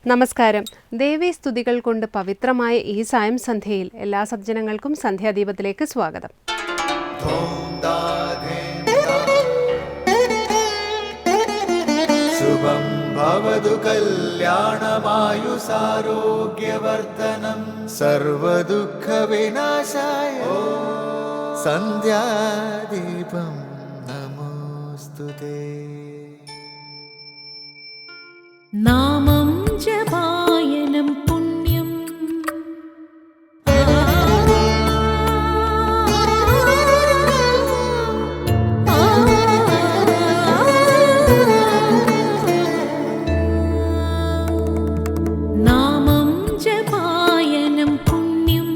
നമസ്കാരം. ദേവീ സ്തുതികൾ കൊണ്ട് പവിത്രമായ ഈ സായം സന്ധ്യയിൽ എല്ലാ സജ്ജനങ്ങൾക്കും സന്ധ്യാദീപത്തിലേക്ക് സ്വാഗതം. ശുഭം ഭവതു കല്യാണമായുസാരോഗ്യവർദ്ധനം സർവദുഃഖ വിനാശായ സന്ധ്യാദീപം നമോസ്തുതേ. നാമം ജപായനം പുണ്യം നാമം ജപായനം പുണ്യം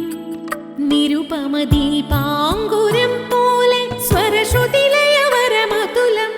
നിരുപമദീപാങ്കുരം പോലെ സ്വരശ്രുതിലയവരമതുലം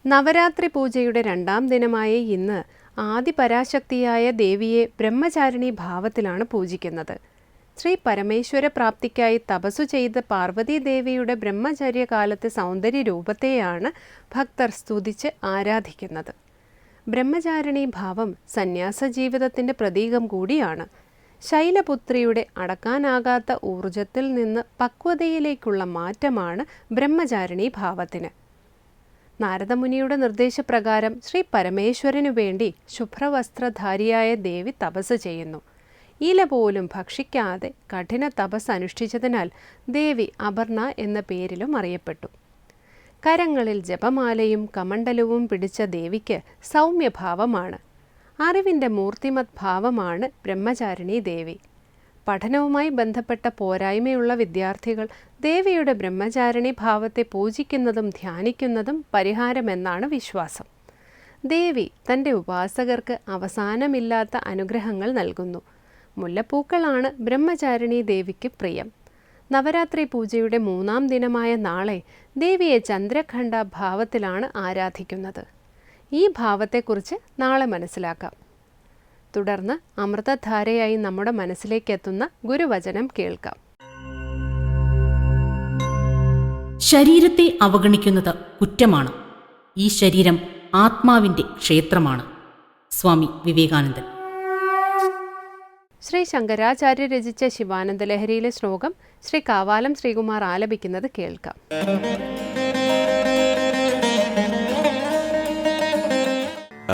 നവരാത്രി പൂജയുടെ 2ാം ദിനമായ ഇന്ന് ആദിപരാശക്തിയായ ദേവിയെ ബ്രഹ്മചാരിണി ഭാവത്തിലാണ് പൂജിക്കുന്നത്. ശ്രീ പരമേശ്വര പ്രാപ്തിക്കായി തപസ്സു ചെയ്ത പാർവതി ദേവിയുടെ ബ്രഹ്മചര്യകാലത്തെ സൗന്ദര്യ രൂപത്തെയാണ് ഭക്തർ സ്തുതിച്ച് ആരാധിക്കുന്നത്. ബ്രഹ്മചാരിണി ഭാവം സന്യാസ ജീവിതത്തിൻ്റെ പ്രതീകം കൂടിയാണ്. ശൈലപുത്രിയുടെ അടക്കാനാകാത്ത ഊർജത്തിൽ നിന്ന് പക്വതയിലേക്കുള്ള മാറ്റമാണ് ബ്രഹ്മചാരിണി ഭാവത്തിന്. നാരദമുനിയുടെ നിർദ്ദേശപ്രകാരം ശ്രീ പരമേശ്വരനു വേണ്ടി ശുഭ്രവസ്ത്രധാരിയായ ദേവി തപസ് ചെയ്യുന്നു. ഇല പോലും ഭക്ഷിക്കാതെ കഠിന തപസ് അനുഷ്ഠിച്ചതിനാൽ ദേവി അപർണ എന്ന പേരിലും അറിയപ്പെട്ടു. കരങ്ങളിൽ ജപമാലയും കമണ്ഡലവും പിടിച്ച ദേവിക്ക് സൗമ്യഭാവമാണ്. അറിവിൻ്റെ മൂർത്തിമത് ഭാവമാണ് ബ്രഹ്മചാരിണി ദേവി. പഠനവുമായി ബന്ധപ്പെട്ട പോരായ്മയുള്ള വിദ്യാർത്ഥികൾ ദേവിയുടെ ബ്രഹ്മചാരിണി ഭാവത്തെ പൂജിക്കുന്നതും ധ്യാനിക്കുന്നതും പരിഹാരമെന്നാണ് വിശ്വാസം. ദേവി തൻ്റെ ഉപാസകർക്ക് അവസാനമില്ലാത്ത അനുഗ്രഹങ്ങൾ നൽകുന്നു. മുല്ലപ്പൂക്കളാണ് ബ്രഹ്മചാരിണി ദേവിക്ക് പ്രിയം. നവരാത്രി പൂജയുടെ 3ാം ദിനമായ നാളെ ദേവിയെ ചന്ദ്രഖണ്ഡ ഭാവത്തിലാണ് ആരാധിക്കുന്നത്. ഈ ഭാവത്തെക്കുറിച്ച് നാളെ മനസ്സിലാക്കാം. തുടർന്ന് അമൃതധാരയായി നമ്മുടെ മനസ്സിലേക്കെത്തുന്ന ഗുരുവചനം കേൾക്കാം. ശരീരത്തെ അവഗണിക്കുന്നത് കുറ്റമാണ്. ഈ ശരീരം ആത്മാവിൻ്റെ ക്ഷേത്രമാണ്. സ്വാമി വിവേകാനന്ദൻ. ശ്രീ ശങ്കരാചാര്യ രചിച്ച ശിവാനന്ദ ലഹരിയിലെ ശ്ലോകം ശ്രീ കാവാലം ശ്രീകുമാർ ആലപിക്കുന്നത് കേൾക്കാം.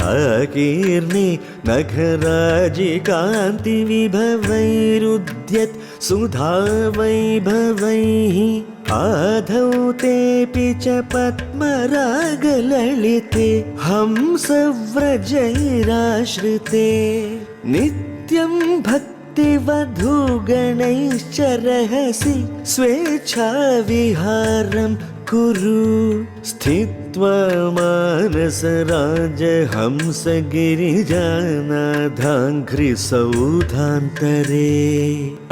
ആകീർണി നഖരാജികാന്തി വിഭവൈരുദ്യത് സുധാവൈഭവൈഃ ആധൗ തേപി ച പത്മരാഗലളിതേ ഹംസവ്രജൈരാശ്രിതേ നിത്യം ഭക്തിവധൂഗണൈശ്ച രഹസി സ്വേച്ഛാവിഹാരം കുരു സ്ഥിത്വാ മാനസരാജഹംസഗിരിജാനാഥാഘ്രിസൗധാന്തരേ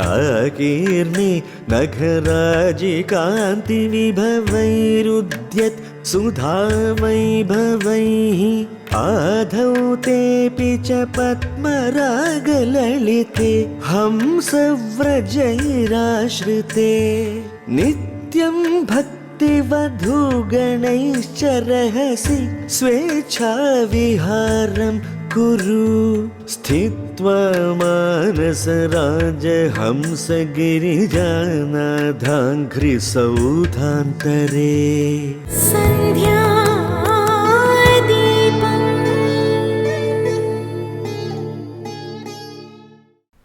ആകീർണി നഖരാജികാന്തി വിഭവൈരുദ്യത് സുധാവൈഭവൈഃ ആധൗ തേപി ച പത്മരാഗലളിതേ ഹംസവ്രജൈരാശ്രിതേ നിത്യം ഭക്തിവധൂഗണൈശ്ച രഹസി സ്വേച്ഛാവിഹാരം കുരു സ്ഥിത്വാ മാനസരാജഹംസഗിരിജാനാഥാഘ്രിസൗധാന്തരേ.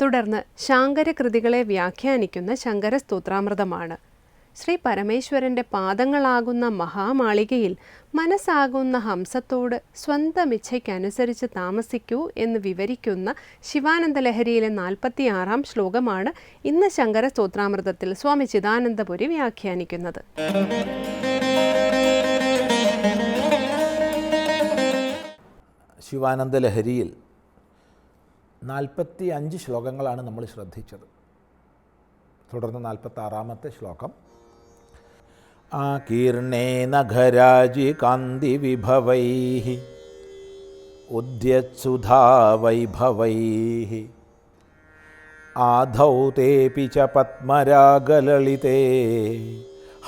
തുടർന്ന് ശാങ്കരകൃതികളെ വ്യാഖ്യാനിക്കുന്ന ശങ്കരസ്തോത്രാമൃതമാണ്. ശ്രീ പരമേശ്വരൻ്റെ പാദങ്ങളാകുന്ന മഹാമാളികയിൽ മനസ്സാകുന്ന ഹംസത്തോട് സ്വന്തം ഇച്ഛയ്ക്കനുസരിച്ച് താമസിക്കൂ എന്ന് വിവരിക്കുന്ന ശിവാനന്ദലഹരിയിലെ 46-ാം ശ്ലോകമാണ് ഇന്ന് ശങ്കരസ്തോത്രാമൃതത്തിൽ സ്വാമി ചിദാനന്ദപുരി വ്യാഖ്യാനിക്കുന്നത്. ശിവാനന്ദലഹരിയിൽ 45 ശ്ലോകങ്ങളാണ് നമ്മൾ ശ്രദ്ധിച്ചത്. തുടർന്ന് 46-ാമത്തെ ശ്ലോകം. ആകീർണേ നഖരാജി കാന്തി വിഭവൈഃ ഉദ്യത്സുധാ വൈഭവൈഃ ആധൗ തേപി ച പത്മരാഗലളിതേ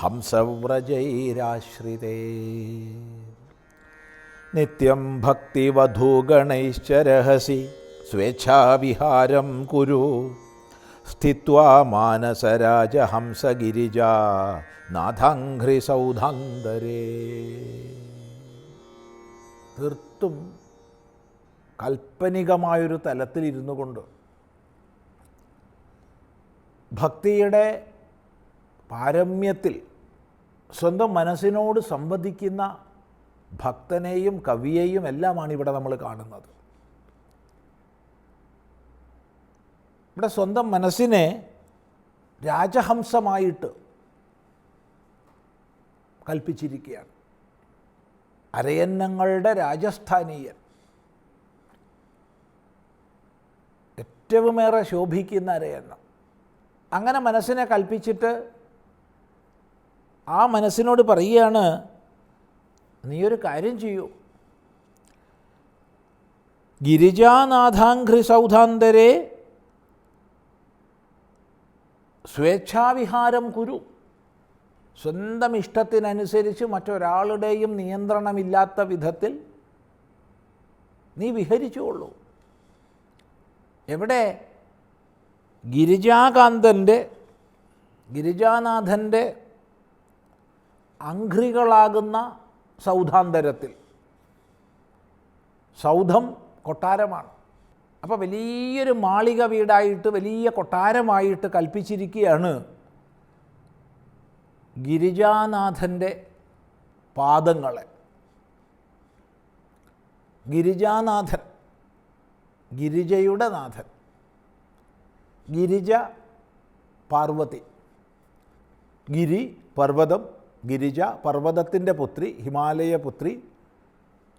ഹംസവ്രജൈരാശ്രിതേ നിത്യം ഭക്തിവധൂഗണൈശ്ച രഹസി സ്വേച്ഛാവിഹാരം കുരു സ്ഥിത്വാ മാനസരാജഹംസഗിരിജാ നാഥാഘ്രിസൗധാന്തരേ. തീർത്തും കാൽപ്പനികമായൊരു തലത്തിലിരുന്നു കൊണ്ട് ഭക്തിയുടെ പാരമ്യത്തിൽ സ്വന്തം മനസ്സിനോട് സംവദിക്കുന്ന ഭക്തനെയും കവിയെയും എല്ലാമാണ് ഇവിടെ നമ്മൾ കാണുന്നത്. ഇവിടെ സ്വന്തം മനസ്സിനെ രാജഹംസമായിട്ട് കൽപ്പിച്ചിരിക്കുകയാണ്. അരയന്നങ്ങളുടെ രാജസ്ഥാനീയൻ, ഏറ്റവുമേറെ ശോഭിക്കുന്ന അരയന്നം. അങ്ങനെ മനസ്സിനെ കൽപ്പിച്ചിട്ട് ആ മനസ്സിനോട് പറയുകയാണ്, നീയൊരു കാര്യം ചെയ്യൂ, ഗിരിജാനാഥാഘ്രി സൗധാന്തരേ സ്വേച്ഛാവിഹാരം കുരു. സ്വന്തം ഇഷ്ടത്തിനനുസരിച്ച് മറ്റൊരാളുടെയും നിയന്ത്രണമില്ലാത്ത വിധത്തിൽ നീ വിഹരിച്ചുകൊള്ളൂ. എവിടെ? ഗിരിജാനാഥൻ്റെ അംഘ്രികളാകുന്ന സൗധാന്തരത്തിൽ. സൗധം കൊട്ടാരമാണ്. അപ്പോൾ വലിയൊരു മാളിക വീടായിട്ട് വലിയ കൊട്ടാരമായിട്ട് കൽപ്പിച്ചിരിക്കുകയാണ് ഗിരിജാനാഥൻ്റെ പാദങ്ങളെ. ഗിരിജാനാഥൻ, ഗിരിജയുടെ നാഥൻ. ഗിരിജ പാർവതി. ഗിരി പർവ്വതം, ഗിരിജ പർവ്വതത്തിൻ്റെ പുത്രി, ഹിമാലയ പുത്രി,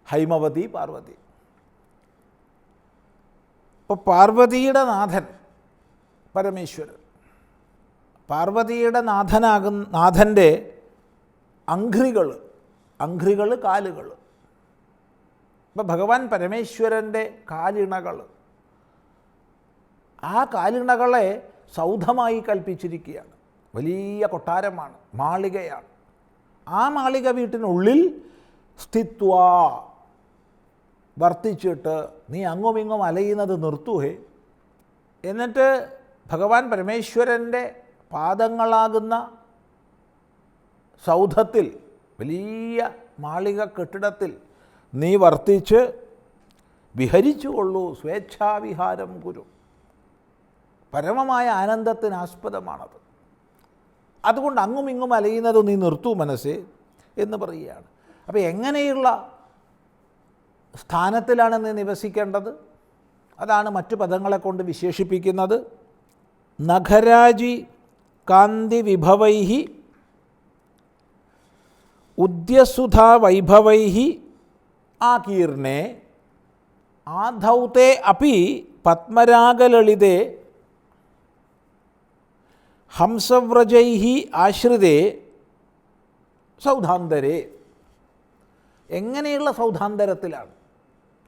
ഹൈമവതി പാർവതി. അപ്പോൾ പാർവതിയുടെ നാഥൻ പരമേശ്വരൻ. പാർവതിയുടെ നാഥൻ്റെ അംഘ്രികൾ കാലുകൾ. അപ്പോൾ ഭഗവാൻ പരമേശ്വരൻ്റെ കാലിണകൾ, ആ കാലിണകളെ സൗധമായി കൽപ്പിച്ചിരിക്കുകയാണ്. വലിയ കൊട്ടാരമാണ്, മാളികയാണ്. ആ മാളിക വീട്ടിനുള്ളിൽ സ്ഥിത്വാ വർത്തിച്ചിട്ട് നീ അങ്ങുമിങ്ങും അലയുന്നത് നിർത്തുഹേ. എന്നിട്ട് ഭഗവാൻ പരമേശ്വരൻ്റെ പാദങ്ങളാകുന്ന സൗധത്തിൽ, വലിയ മാളിക കെട്ടിടത്തിൽ നീ വർത്തിച്ച് വിഹരിച്ചുകൊള്ളൂ. സ്വേച്ഛാവിഹാരം കുരു. പരമമായ ആനന്ദത്തിനാസ്പദമാണത്. അതുകൊണ്ട് അങ്ങുമിങ്ങും അലയുന്നത് നീ നിർത്തൂ മനസ്സേ എന്ന് പറയുകയാണ്. അപ്പോൾ എങ്ങനെയുള്ള സ്ഥാനത്തിലാണ് നീ നിവസിക്കേണ്ടത്? അതാണ് മറ്റു പദങ്ങളെ കൊണ്ട് വിശേഷിപ്പിക്കുന്നത്. നഖരാജി കാന്തി വിഭവൈഹി ഉദ്യസുധാ വൈഭവൈഹി ആകീർണേ ആധൗതേ അപി പത്മരാഗലളിതേ ഹംസവ്രജൈഹി ആശ്രിതേ സൗധാന്തരേ. എങ്ങനെയുള്ള സൗധാന്തരത്തിലാണ്,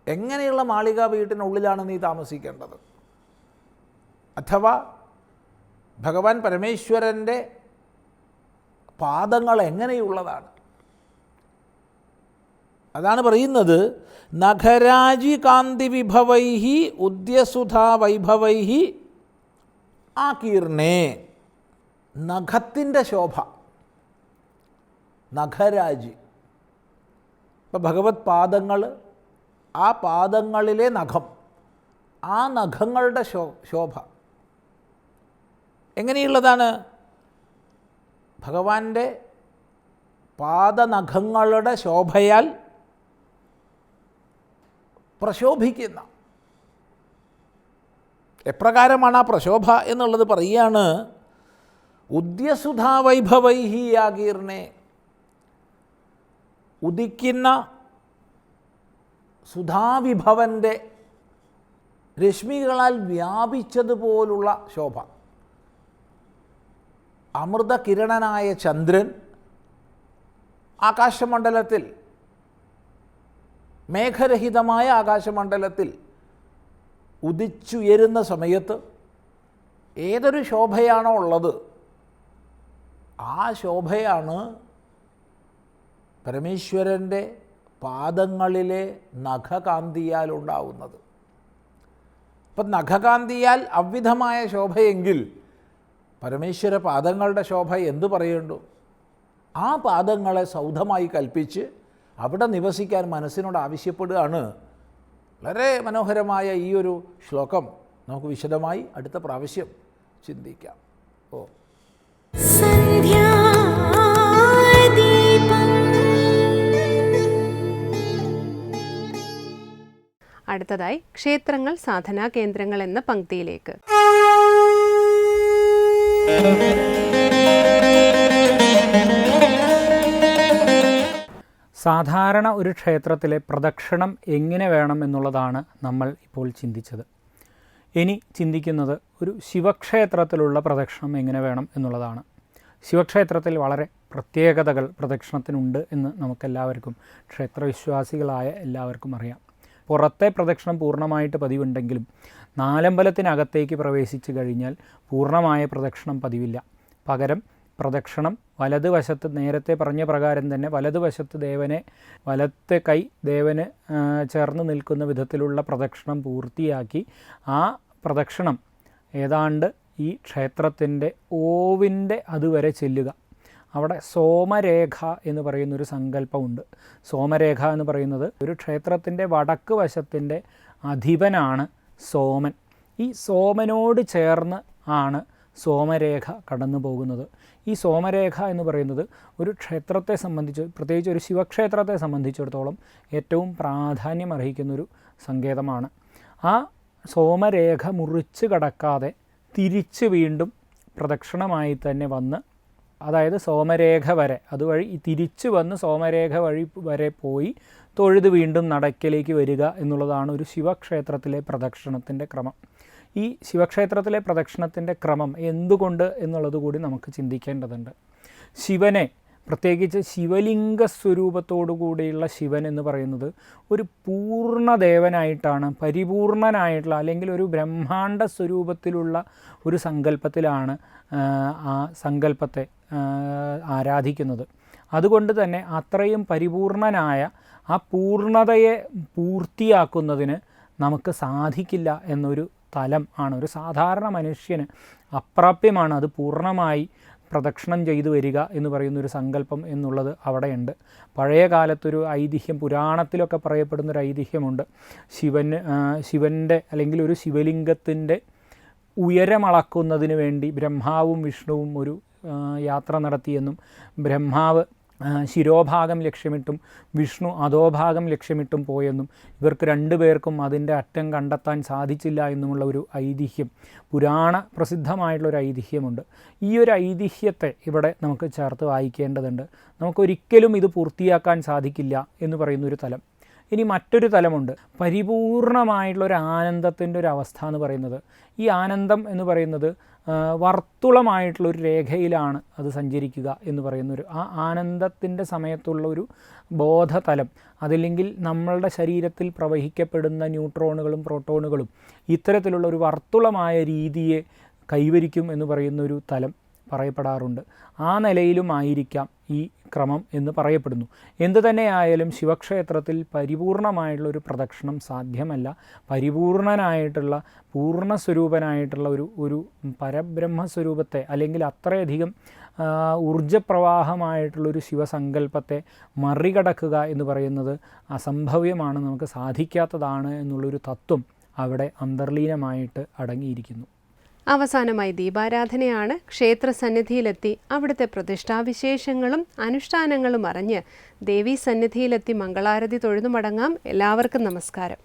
എങ്ങനെയുള്ള മാളിക വീട്ടിനുള്ളിലാണ് നീ താമസിക്കേണ്ടത്? അഥവാ ഭഗവാൻ പരമേശ്വരൻ്റെ പാദങ്ങൾ എങ്ങനെയുള്ളതാണ്? അതാണ് പറയുന്നത്. നഖരാജി കാന്തി വിഭവൈഹി ഉദ്യസുധാ വൈഭവൈഹി ആകീർണേ. നഖത്തിൻ്റെ ശോഭ, നഖരാജി. ഇപ്പം ഭഗവത് പാദങ്ങൾ, ആ പാദങ്ങളിലെ നഖം, ആ നഖങ്ങളുടെ ശോഭ, എങ്ങനെയുള്ളതാണ്? ഭഗവാന്റെ പാദനഖങ്ങളുടെ ശോഭയാൽ പ്രശോഭിക്കുന്ന, എപ്രകാരമാണ് ആ പ്രശോഭ എന്നുള്ളത് പറയുകയാണ്. ഉദ്യസുധാവൈഭവൈഹി യാഗീർണേ, ഉദിക്കുന്ന സുധാവിഭവൻ്റെ രശ്മികളാൽ വ്യാപിച്ചതുപോലുള്ള ശോഭ. അമൃതകിരണനായ ചന്ദ്രൻ ആകാശമണ്ഡലത്തിൽ, മേഘരഹിതമായ ആകാശമണ്ഡലത്തിൽ ഉദിച്ചുയരുന്ന സമയത്ത് ഏതൊരു ശോഭയാണോ ഉള്ളത്, ആ ശോഭയാണ് പരമേശ്വരൻ്റെ പാദങ്ങളിലെ നഖകാന്തിയാൽ ഉണ്ടാവുന്നത്. ഇപ്പം നഖകാന്തിയാൽ അവ്വിധമായ ശോഭയെങ്കിൽ പരമേശ്വര പാദങ്ങളുടെ ശോഭ എന്തു പറയേണ്ടു? ആ പാദങ്ങളെ സൗധമായി കൽപ്പിച്ച് അവിടെ നിവസിക്കാൻ മനസ്സിനോട് ആവശ്യപ്പെടുകയാണ്. വളരെ മനോഹരമായ ഈ ഒരു ശ്ലോകം നമുക്ക് വിശദമായി അടുത്ത പ്രാവശ്യം ചിന്തിക്കാം. അടുത്തതായി ക്ഷേത്രങ്ങൾ സാധനാ കേന്ദ്രങ്ങൾ എന്ന പങ്ക്തിയിലേക്ക്. സാധാരണ ഒരു ക്ഷേത്രത്തിലെ പ്രദക്ഷിണം എങ്ങനെ വേണം എന്നുള്ളതാണ് നമ്മൾ ഇപ്പോൾ ചിന്തിച്ചത്. ഇനി ചിന്തിക്കുന്നത് ഒരു ശിവക്ഷേത്രത്തിലുള്ള പ്രദക്ഷിണം എങ്ങനെ വേണം എന്നുള്ളതാണ്. ശിവക്ഷേത്രത്തിൽ വളരെ പ്രത്യേകതകൾ പ്രദക്ഷിണത്തിനുണ്ട് എന്ന് നമുക്കെല്ലാവർക്കും, ക്ഷേത്രവിശ്വാസികളായ എല്ലാവർക്കും അറിയാം. പുറത്തെ പ്രദക്ഷിണം പൂർണ്ണമായിട്ട് പതിവുണ്ടെങ്കിലും നാലമ്പലത്തിനകത്തേക്ക് പ്രവേശിച്ചു കഴിഞ്ഞാൽ പൂർണ്ണമായ പ്രദക്ഷിണം പതിവില്ല. പകരം പ്രദക്ഷിണം വലതുവശത്ത്, നേരത്തെ പറഞ്ഞ പ്രകാരം തന്നെ വലതുവശത്ത് ദേവനെ, വലത്തെ കൈ ദേവന് ചേർന്ന് നിൽക്കുന്ന വിധത്തിലുള്ള പ്രദക്ഷിണം പൂർത്തിയാക്കി ആ പ്രദക്ഷിണം ഏതാണ്ട് ഈ ക്ഷേത്രത്തിൻ്റെ ഓവിൻ്റെ അതുവരെ ചെല്ലുക. അവിടെ സോമരേഖ എന്ന് പറയുന്നൊരു സങ്കല്പമുണ്ട്. സോമരേഖ എന്ന് പറയുന്നത് ഒരു ക്ഷേത്രത്തിൻ്റെ വടക്ക് വശത്തിൻ്റെ അധിപനാണ് സോമൻ. ഈ സോമനോട് ചേർന്ന് ആണ് സോമരേഖ കടന്നു പോകുന്നത്. ഈ സോമരേഖ എന്ന് പറയുന്നത് ഒരു ക്ഷേത്രത്തെ സംബന്ധിച്ച്, പ്രത്യേകിച്ച് ഒരു ശിവക്ഷേത്രത്തെ സംബന്ധിച്ചിടത്തോളം ഏറ്റവും പ്രാധാന്യം അർഹിക്കുന്നൊരു സങ്കേതമാണ്. ആ സോമരേഖ മുറിച്ച് കടക്കാതെ തിരിച്ച് വീണ്ടും പ്രദക്ഷിണമായി തന്നെ വന്ന്, അതായത് സോമരേഖ വരെ, അതുവഴി തിരിച്ചു വന്ന് സോമരേഖ വരെ പോയി തൊഴുത് വീണ്ടും നടക്കലേക്ക് വരിക എന്നുള്ളതാണ് ഒരു ശിവക്ഷേത്രത്തിലെ പ്രദക്ഷിണത്തിൻ്റെ ക്രമം. ഈ ശിവക്ഷേത്രത്തിലെ പ്രദക്ഷിണത്തിൻ്റെ ക്രമം എന്തുകൊണ്ട് എന്നുള്ളത് കൂടി നമുക്ക് ചിന്തിക്കേണ്ടതുണ്ട്. ശിവനെ, പ്രത്യേകിച്ച് ശിവലിംഗ സ്വരൂപത്തോടു കൂടിയുള്ള ശിവൻ എന്ന് പറയുന്നത് ഒരു പൂർണ്ണദേവനായിട്ടാണ്, പരിപൂർണനായിട്ടുള്ള, അല്ലെങ്കിൽ ഒരു ബ്രഹ്മാണ്ഡ സ്വരൂപത്തിലുള്ള ഒരു സങ്കല്പത്തിലാണ് ആ സങ്കല്പത്തെ ആരാധിക്കുന്നത്. അതുകൊണ്ട് തന്നെ അത്രയും പരിപൂർണനായ ആ പൂർണ്ണതയെ പൂർത്തിയാക്കുന്നതിന് നമുക്ക് സാധിക്കില്ല എന്നൊരു തലം ആണ്. ഒരു സാധാരണ മനുഷ്യന് അപ്രാപ്യമാണ് അത് പൂർണ്ണമായി പ്രദക്ഷിണം ചെയ്തു വരിക എന്ന് പറയുന്നൊരു സങ്കല്പം എന്നുള്ളത് അവിടെയുണ്ട്. പഴയ കാലത്തൊരു ഐതിഹ്യം, പുരാണത്തിലൊക്കെ പറയപ്പെടുന്നൊരു ഐതിഹ്യമുണ്ട്. ശിവൻ്റെ അല്ലെങ്കിൽ ഒരു ശിവലിംഗത്തിൻ്റെ ഉയരമളക്കുന്നതിന് വേണ്ടി ബ്രഹ്മാവും വിഷ്ണുവും ഒരു യാത്ര നടത്തിയെന്നും, ബ്രഹ്മാവ് ശിരോഭാഗം ലക്ഷ്യമിട്ടും വിഷ്ണു അധോഭാഗം ലക്ഷ്യമിട്ടും പോയെന്നും, ഇവർക്ക് രണ്ടുപേർക്കും അതിൻ്റെ അറ്റം കണ്ടെത്താൻ സാധിച്ചില്ല എന്നുമുള്ള ഒരു ഐതിഹ്യം, പുരാണ പ്രസിദ്ധമായിട്ടുള്ളൊരു ഐതിഹ്യമുണ്ട്. ഈ ഒരു ഐതിഹ്യത്തെ ഇവിടെ നമുക്ക് ചേർത്ത് വായിക്കേണ്ടതുണ്ട്. നമുക്കൊരിക്കലും ഇത് പൂർത്തിയാക്കാൻ സാധിക്കില്ല എന്ന് പറയുന്നൊരു തലം. ഇനി മറ്റൊരു തലമുണ്ട്, പരിപൂർണമായിട്ടുള്ളൊരു ആനന്ദത്തിൻ്റെ ഒരു അവസ്ഥ എന്ന് പറയുന്നത്. ഈ ആനന്ദം എന്ന് പറയുന്നത് വർത്തുളമായിട്ടുള്ളൊരു രേഖയിലാണ് അത് സഞ്ചരിക്കുക എന്ന് പറയുന്നൊരു, ആ ആനന്ദത്തിൻ്റെ സമയത്തുള്ള ഒരു ബോധതലം, അതല്ലെങ്കിൽ നമ്മളുടെ ശരീരത്തിൽ പ്രവഹിക്കപ്പെടുന്ന ന്യൂട്രോണുകളും പ്രോട്ടോണുകളും ഇത്തരത്തിലുള്ള ഒരു വർത്തുളമായ രീതിയെ കൈവരിക്കും എന്ന് പറയുന്നൊരു തലം പറയപ്പെടാറുണ്ട്. ആ നിലയിലും ആയിരിക്കാം ഈ ക്രമം എന്ന് പറയപ്പെടുന്നു. എന്തു തന്നെയായാലും ശിവക്ഷേത്രത്തിൽ പരിപൂർണമായിട്ടുള്ളൊരു പ്രദക്ഷിണം സാധ്യമല്ല. പരിപൂർണനായിട്ടുള്ള, പൂർണ്ണസ്വരൂപനായിട്ടുള്ള ഒരു പരബ്രഹ്മസ്വരൂപത്തെ, അല്ലെങ്കിൽ അത്രയധികം ഊർജപ്രവാഹമായിട്ടുള്ളൊരു ശിവസങ്കല്പത്തെ മറികടക്കുക എന്ന് പറയുന്നത് അസംഭവ്യമാണ്, നമുക്ക് സാധിക്കാത്തതാണ് എന്നുള്ളൊരു തത്വം അവിടെ അന്തർലീനമായിട്ട് അടങ്ങിയിരിക്കുന്നു. അവസാനമായി ദീപാരാധനയാണ്. ക്ഷേത്ര സന്നിധിയിലെത്തി അവിടുത്തെ പ്രതിഷ്ഠാവിശേഷങ്ങളും അനുഷ്ഠാനങ്ങളും അറിഞ്ഞ് ദേവീ സന്നിധിയിലെത്തി മംഗളാരതി തൊഴുതു മടങ്ങാം. എല്ലാവർക്കും നമസ്കാരം.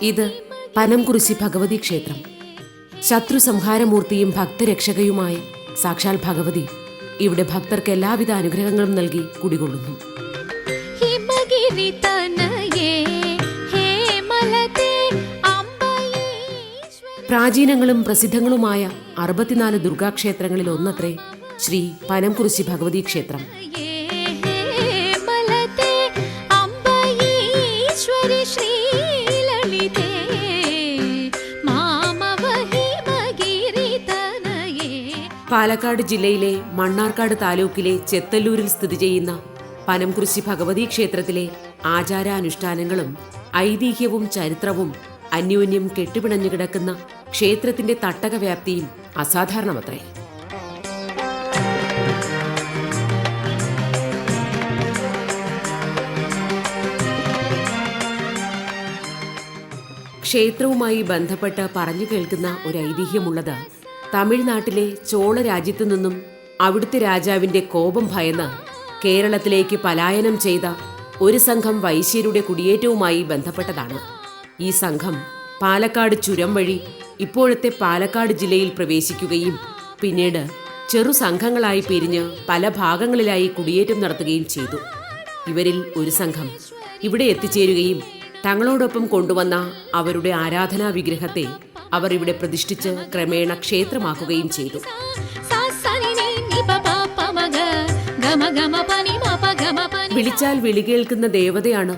ഇത് പനംകുറിശി ഭഗവതി ക്ഷേത്രം. ശത്രു സംഹാരമൂർത്തിയും ഭക്തരക്ഷകയുമായ സാക്ഷാൽ ഭഗവതി ഇവിടെ ഭക്തർക്ക് എല്ലാവിധ അനുഗ്രഹങ്ങളും നൽകി കുടികൊള്ളുന്നു. ഹിമഗിരി തനയേ ഹേമലതേ അംബൈശ്വരി പ്രാചീനങ്ങളും പ്രസിദ്ധങ്ങളുമായ 64 ദുർഗാക്ഷേത്രങ്ങളിൽ ഒന്നത്രേ ശ്രീ പനംകുറിശി ഭഗവതി ക്ഷേത്രം. ഹേമലതേ അംബൈശ്വരി ശ്രീലളിതേ മാമവ ഹിമഗിരി തനയേ. പാലക്കാട് ജില്ലയിലെ മണ്ണാർക്കാട് താലൂക്കിലെ ചെത്തല്ലൂരിൽ സ്ഥിതി ചെയ്യുന്ന പനംകുറിശി ഭഗവതി ക്ഷേത്രത്തിലെ ആചാരാനുഷ്ഠാനങ്ങളും ഐതിഹ്യവും ചരിത്രവും അന്യോന്യം കെട്ടുപിണഞ്ഞു കിടക്കുന്ന ക്ഷേത്രത്തിന്റെ തട്ടക വ്യാപ്തിയും അസാധാരണമത്രേ. ക്ഷേത്രവുമായി ബന്ധപ്പെട്ട് പറഞ്ഞു കേൾക്കുന്ന ഒരു ഐതിഹ്യമുള്ളത് തമിഴ്നാട്ടിലെ ചോള രാജ്യത്തു നിന്നും അവിടുത്തെ രാജാവിന്റെ കോപം ഭയന്ന് കേരളത്തിലേക്ക് പലായനം ചെയ്ത ഒരു സംഘം വൈശ്യരുടെ കുടിയേറ്റവുമായി ബന്ധപ്പെട്ടതാണ്. ഈ സംഘം പാലക്കാട് ചുരം വഴി ഇപ്പോഴത്തെ പാലക്കാട് ജില്ലയിൽ പ്രവേശിക്കുകയും പിന്നീട് ചെറു സംഘങ്ങളായി പിരിഞ്ഞ് പല ഭാഗങ്ങളിലായി കുടിയേറ്റം നടത്തുകയും ചെയ്തു. ഇവരിൽ ഒരു സംഘം ഇവിടെ എത്തിച്ചേരുകയും തങ്ങളോടൊപ്പം കൊണ്ടുവന്ന അവരുടെ ആരാധനാ വിഗ്രഹത്തെ അവർ ഇവിടെ പ്രതിഷ്ഠിച്ച് ക്രമേണ ക്ഷേത്രമാക്കുകയും ചെയ്തു. വിളിച്ചാൽ വിളികേൾക്കുന്ന ദേവതയാണ്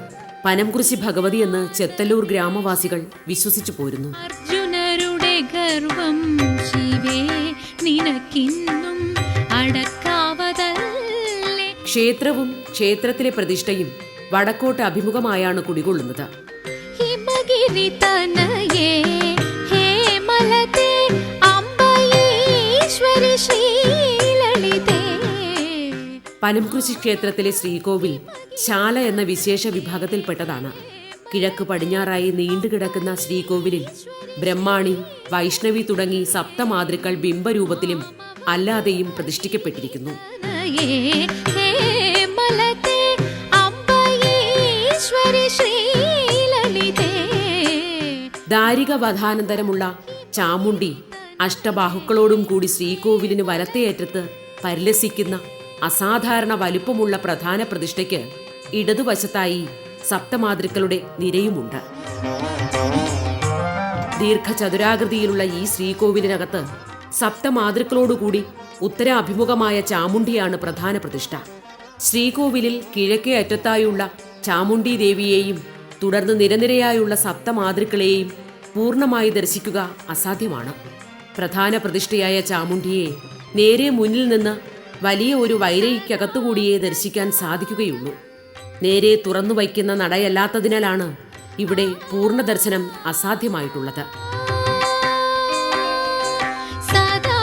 പനംകുറിശി ഭഗവതി എന്ന് ചെത്തല്ലൂർ ഗ്രാമവാസികൾ വിശ്വസിച്ചു പോരുന്നു. അർജുനരുടെ ഗർവം ശിവേ നിനക്കിന്നും അടക്കാവതല്ലേ. ക്ഷേത്രവും ക്ഷേത്രത്തിലെ പ്രതിഷ്ഠയും വടക്കോട്ട് അഭിമുഖമായാണ് കുടികൊള്ളുന്നത്. ഹിമഗിരി തനയേ ഹേമലതേ അംബൈശ്വരി ശ്രീലളിതേ. പനംകുറിശി ക്ഷേത്രത്തിലെ ശ്രീകോവിൽ ശാല എന്ന വിശേഷ വിഭാഗത്തിൽപ്പെട്ടതാണ്. കിഴക്ക് പടിഞ്ഞാറായി നീണ്ടുകിടക്കുന്ന ശ്രീകോവിലിൽ ബ്രഹ്മാണി, വൈഷ്ണവി തുടങ്ങി സപ്തമാതൃക്കൾ ബിംബരൂപത്തിലും അല്ലാതെയും പ്രതിഷ്ഠിക്കപ്പെട്ടിരിക്കുന്നു. ഹേമലതേ അംബൈശ്വരി ശ്രീലളിതേ. ദാരിക വധാനന്തരമുള്ള ചാമുണ്ടി അഷ്ടബാഹുക്കളോടും കൂടി ശ്രീകോവിലിന് വലത്തേയറ്റത്ത് പരിലസിക്കുന്ന അസാധാരണ വലുപ്പമുള്ള പ്രധാന പ്രതിഷ്ഠയ്ക്ക് ഇടതുവശത്തായി സപ്തമാതൃക്കളുടെ നിരയുമുണ്ട്. ദീർഘചതുരാകൃതിയിലുള്ള ഈ ശ്രീകോവിലിനകത്ത് സപ്തമാതൃക്കളോടുകൂടി ഉത്തരാഭിമുഖമായ ചാമുണ്ടിയാണ് പ്രധാന പ്രതിഷ്ഠ. ശ്രീകോവിലിൽ കിഴക്കേ അറ്റത്തായുള്ള ചാമുണ്ഡി ദേവിയെയും തുടർന്ന് നിരനിരയായുള്ള സപ്തമാതൃക്കളെയും പൂർണ്ണമായി ദർശിക്കുക അസാധ്യമാണ്. പ്രധാന പ്രതിഷ്ഠയായ ചാമുണ്ഡിയെ നേരെ മുന്നിൽ നിന്ന് വലിയ ഒരു വൈരയ്ക്കകത്തുകൂടിയേ ദർശിക്കാൻ സാധിക്കുകയുള്ളൂ. നേരെ തുറന്നു വയ്ക്കുന്ന നടയല്ലാത്തതിനാലാണ് ഇവിടെ പൂർണ്ണ ദർശനം അസാധ്യമായിട്ടുള്ളത്. സദാ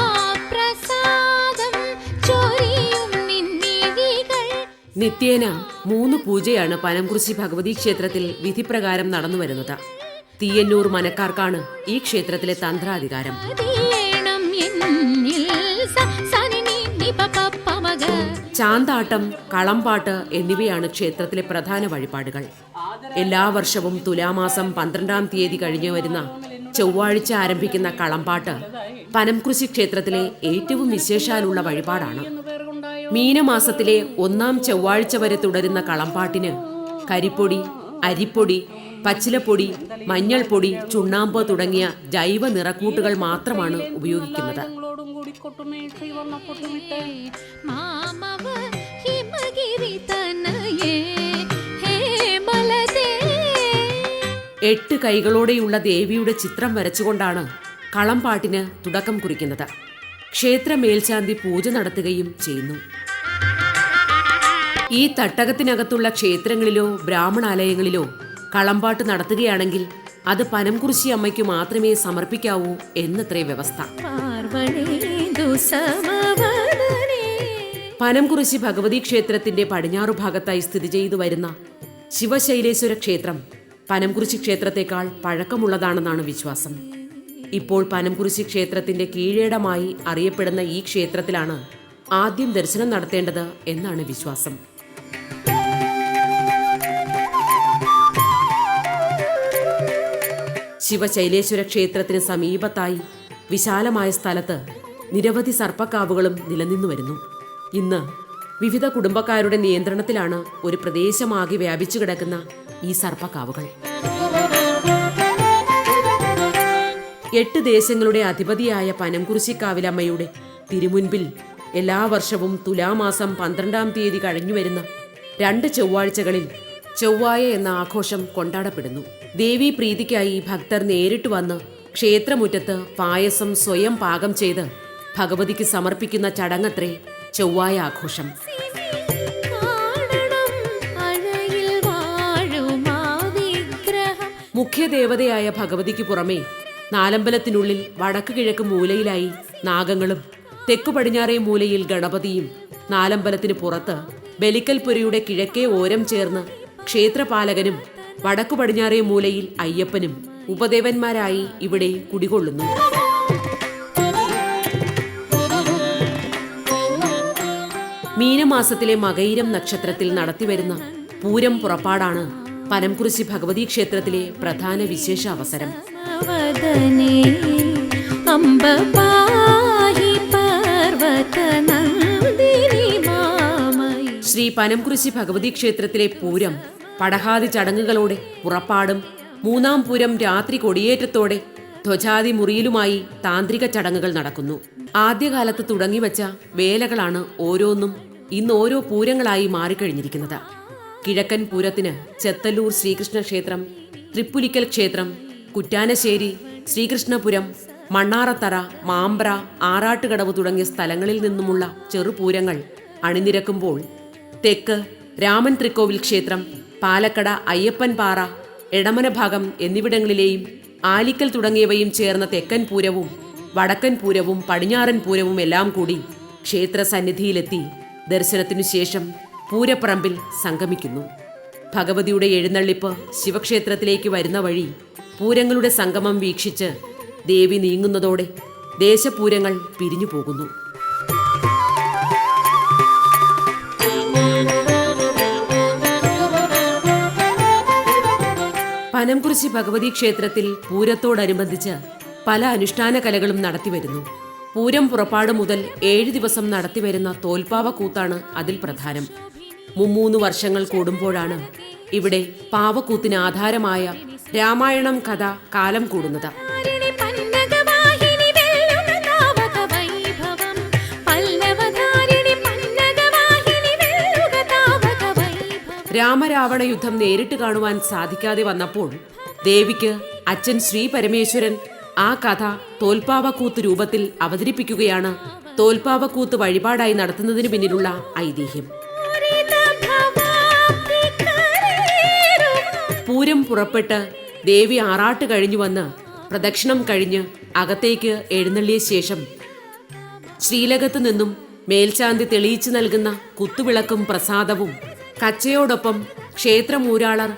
പ്രസാദം ചൊരിയും നിൻമിഴികൾ. നിത്യേന 3 പൂജയാണ് പനംകുറിശി ഭഗവതി ക്ഷേത്രത്തിൽ വിധിപ്രകാരം നടന്നു വരുന്നത്. തീയന്നൂർ മനക്കാർക്കാണ് ഈ ക്ഷേത്രത്തിലെ തന്ത്രാധികാരം. അതീണം എന്നിൽ സനിനി നിപപപമഗ. ചാന്താട്ടം, കളംപാട്ട് എന്നിവയാണ് ക്ഷേത്രത്തിലെ പ്രധാന വഴിപാടുകൾ. എല്ലാ വർഷവും തുലാമാസം 12-ാം തീയതി കഴിഞ്ഞു വരുന്ന ചൊവ്വാഴ്ച ആരംഭിക്കുന്ന കളംപാട്ട് പനംകുറിശി ക്ഷേത്രത്തിലെ ഏറ്റവും വിശേഷാലുള്ള വഴിപാടാണ്. മീനമാസത്തിലെ 1-ാം ചൊവ്വാഴ്ച വരെ തുടരുന്ന കളംപാട്ടിന് കരിപ്പൊടി, അരിപ്പൊടി, പച്ചിലപ്പൊടി, മഞ്ഞൾപ്പൊടി, ചുണ്ണാമ്പ് തുടങ്ങിയ ജൈവ നിറക്കൂട്ടുകൾ മാത്രമാണ് ഉപയോഗിക്കുന്നത്. മാമവ ഹിമഗിരി തനയേ ഹേമലതേ. 8 കൈകളോടെയുള്ള ദേവിയുടെ ചിത്രം വരച്ചുകൊണ്ടാണ് കളംപാട്ടിന് തുടക്കം കുറിക്കുന്നത്. ക്ഷേത്ര മേൽശാന്തി പൂജ നടത്തുകയും ചെയ്യുന്നു. ഈ തട്ടകത്തിനകത്തുള്ള ക്ഷേത്രങ്ങളിലോ ബ്രാഹ്മണാലയങ്ങളിലോ കളംപാട്ട് നടത്തുകയാണെങ്കിൽ അത് പനംകുറിശി അമ്മയ്ക്ക് മാത്രമേ സമർപ്പിക്കാവൂ എന്നത്രേ വ്യവസ്ഥ. പാർവണേന്ദു സമവദനേ. പനംകുറിശി ഭഗവതി ക്ഷേത്രത്തിന്റെ പടിഞ്ഞാറു ഭാഗത്തായി സ്ഥിതി ചെയ്തു വരുന്ന ശിവശൈലേശ്വര ക്ഷേത്രം പനംകുറിശി ക്ഷേത്രത്തെക്കാൾ പഴക്കമുള്ളതാണെന്നാണ് വിശ്വാസം. ഇപ്പോൾ പനംകുറിശി ക്ഷേത്രത്തിന്റെ കീഴേടമായി അറിയപ്പെടുന്ന ഈ ക്ഷേത്രത്തിലാണ് ആദ്യം ദർശനം നടത്തേണ്ടത് എന്നാണ് വിശ്വാസം. ശിവശൈലേശ്വര ക്ഷേത്രത്തിന് സമീപത്തായി വിശാലമായ സ്ഥലത്ത് നിരവധി സർപ്പക്കാവുകളും നിലനിന്നു വരുന്നു. ഇന്ന് വിവിധ കുടുംബക്കാരുടെ നിയന്ത്രണത്തിലാണ് ഒരു പ്രദേശമാകെ വ്യാപിച്ചു കിടക്കുന്ന ഈ സർപ്പക്കാവുകൾ. 8 ദേശങ്ങളുടെ അധിപതിയായ പനംകുറിശിക്കാവിലമ്മയുടെ തിരുമുൻപിൽ എല്ലാ വർഷവും തുലാമാസം 12-ാം തീയതി കഴിഞ്ഞു വരുന്ന 2 ചൊവ്വാഴ്ചകളിൽ ചൊവ്വായ എന്ന ആഘോഷം കൊണ്ടാടപ്പെടുന്നു. ദേവീ പ്രീതിക്കായി ഭക്തർ നേരിട്ട് വന്ന് ക്ഷേത്രമുറ്റത്ത് പായസം സ്വയം പാകം ചെയ്ത് ഭഗവതിക്ക് സമർപ്പിക്കുന്ന ചടങ്ങത്രേ ചൊവ്വായ ആഘോഷം. മുഖ്യദേവതയായ ഭഗവതിക്ക് പുറമെ നാലമ്പലത്തിനുള്ളിൽ വടക്ക് കിഴക്ക് മൂലയിലായി നാഗങ്ങളും തെക്കു പടിഞ്ഞാറേ മൂലയിൽ ഗണപതിയും നാലമ്പലത്തിന് പുറത്ത് ബലിക്കൽപുരയുടെ കിഴക്കേ ഓരം ചേർന്ന് ക്ഷേത്രപാലകനും വടക്കു പടിഞ്ഞാറേ മൂലയിൽ അയ്യപ്പനും ഉപദേവന്മാരായി ഇവിടെ കുടികൊള്ളുന്നു. മീനമാസത്തിലെ മകയിരം നക്ഷത്രത്തിൽ നടത്തിവരുന്ന പൂരം പുറപ്പാടാണ് പനംകുറിശി ഭഗവതി ക്ഷേത്രത്തിലെ പ്രധാന വിശേഷ അവസരം. ശ്രീ പനംകുറിശി ഭഗവതി ക്ഷേത്രത്തിലെ പൂരം പടഹാദി ചടങ്ങുകളോടെ പുറപ്പാടും 3-ാം പൂരം രാത്രി കൊടിയേറ്റത്തോടെ ധ്വജാതി മുറിയിലുമായി താന്ത്രിക ചടങ്ങുകൾ നടക്കുന്നു. ആദ്യകാലത്ത് തുടങ്ങിവെച്ച വേലകളാണ് ഓരോന്നും ഇന്ന് ഓരോ പൂരങ്ങളായി മാറിക്കഴിഞ്ഞിരിക്കുന്നത്. കിഴക്കൻ പൂരത്തിന് ചെത്തല്ലൂർ ശ്രീകൃഷ്ണ ക്ഷേത്രം, തൃപ്പുലിക്കൽ ക്ഷേത്രം, കുറ്റാനശ്ശേരി, ശ്രീകൃഷ്ണപുരം, മണ്ണാറത്തറ, മാമ്പ്ര, ആറാട്ടുകടവ് തുടങ്ങിയ സ്ഥലങ്ങളിൽ നിന്നുമുള്ള ചെറുപൂരങ്ങൾ അണിനിരക്കുമ്പോൾ തെക്ക് രാമൻ തൃക്കോവിൽ ക്ഷേത്രം, പാലക്കട അയ്യപ്പൻ പാറ, എടമന ഭാഗം എന്നിവിടങ്ങളിലെയും ആലിക്കൽ തുടങ്ങിയവയും ചേർന്ന തെക്കൻ പൂരവും വടക്കൻ പൂരവും പടിഞ്ഞാറൻ പൂരവും എല്ലാം കൂടി ക്ഷേത്ര സന്നിധിയിലെത്തി ദർശനത്തിനു ശേഷം പൂരപ്പറമ്പിൽ സംഗമിക്കുന്നു. ഭഗവതിയുടെ എഴുന്നള്ളിപ്പ് ശിവക്ഷേത്രത്തിലേക്ക് വരുന്ന വഴി പൂരങ്ങളുടെ സംഗമം വീക്ഷിച്ച് ദേവി നീങ്ങുന്നതോടെ ദേശപൂരങ്ങൾ പിരിഞ്ഞു പോകുന്നു. പനംകുറിശി ഭഗവതി ക്ഷേത്രത്തിൽ പൂരത്തോടനുബന്ധിച്ച് പല അനുഷ്ഠാന കലകളും നടത്തിവരുന്നു. പൂരം പുറപ്പാട് മുതൽ 7 ദിവസം നടത്തിവരുന്ന തോൽപ്പാവ കൂത്താണ് അതിൽ പ്രധാനം. 3 വർഷങ്ങൾ കൂടുമ്പോഴാണ് ഇവിടെ പാവക്കൂത്തിന് ആധാരമായ രാമായണം കഥ കാലം കൂടുന്നത്. രാമരാവണ യുദ്ധം നേരിട്ട് കാണുവാൻ സാധിക്കാതെ വന്നപ്പോൾ ദേവിക്ക് അച്ഛൻ ശ്രീ പരമേശ്വരൻ ആ കഥ തോൽപ്പാവക്കൂത്ത് രൂപത്തിൽ അവതരിപ്പിക്കുകയാണ് തോൽപ്പാവക്കൂത്ത് വഴിപാടായി നടത്തുന്നതിന് പിന്നിലുള്ള ഐതിഹ്യം. പൂരം പുറപ്പെട്ട് ദേവി ആറാട്ട് കഴിഞ്ഞു വന്ന് പ്രദക്ഷിണം കഴിഞ്ഞ് അകത്തേക്ക് എഴുന്നള്ളിയ ശേഷം ശ്രീലകത്തു നിന്നും മേൽശാന്തി തെളിയിച്ചു നൽകുന്ന കുത്തുവിളക്കും പ്രസാദവും കച്ചയോടൊപ്പം ക്ഷേത്രമൂരാളർ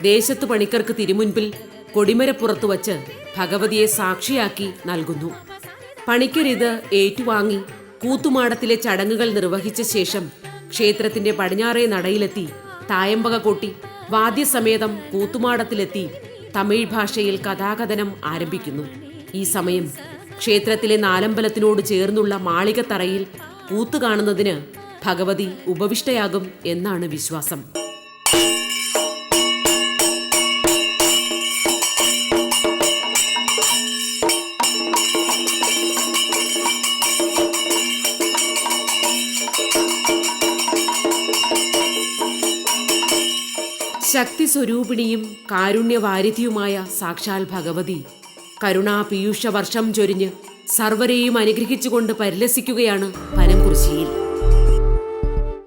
ദേശത്തു പണിക്കർക്ക് തിരുമുൻപിൽ കൊടിമരപ്പുറത്തു വച്ച് ഭഗവതിയെ സാക്ഷിയാക്കി നൽകുന്നു. പണിക്കരിത് ഏറ്റുവാങ്ങി കൂത്തുമാടത്തിലെ ചടങ്ങുകൾ നിർവഹിച്ച ശേഷം ക്ഷേത്രത്തിന്റെ പടിഞ്ഞാറേ നടയിലെത്തി തായമ്പക കൊട്ടി വാദ്യസമേതം കൂത്തുമാടത്തിലെത്തി തമിഴ് ഭാഷയിൽ കഥാകഥനം ആരംഭിക്കുന്നു. ഈ സമയം ക്ഷേത്രത്തിലെ നാലമ്പലത്തിനോട് ചേർന്നുള്ള മാളികത്തറയിൽ കൂത്തു കാണുന്നതിന് ഭഗവതി ഉപവിഷ്ടയാകും എന്നാണ് വിശ്വാസം. ശക്തി സ്വരൂപിണിയും കാരുണ്യവാരിധിയുമായ സാക്ഷാൽ ഭഗവതി കരുണാപീയൂഷ വർഷം ചൊരിഞ്ഞ് സർവരെയും അനുഗ്രഹിച്ചുകൊണ്ട് പരിലസിക്കുകയാണ് പനംകുറിശിയിൽ.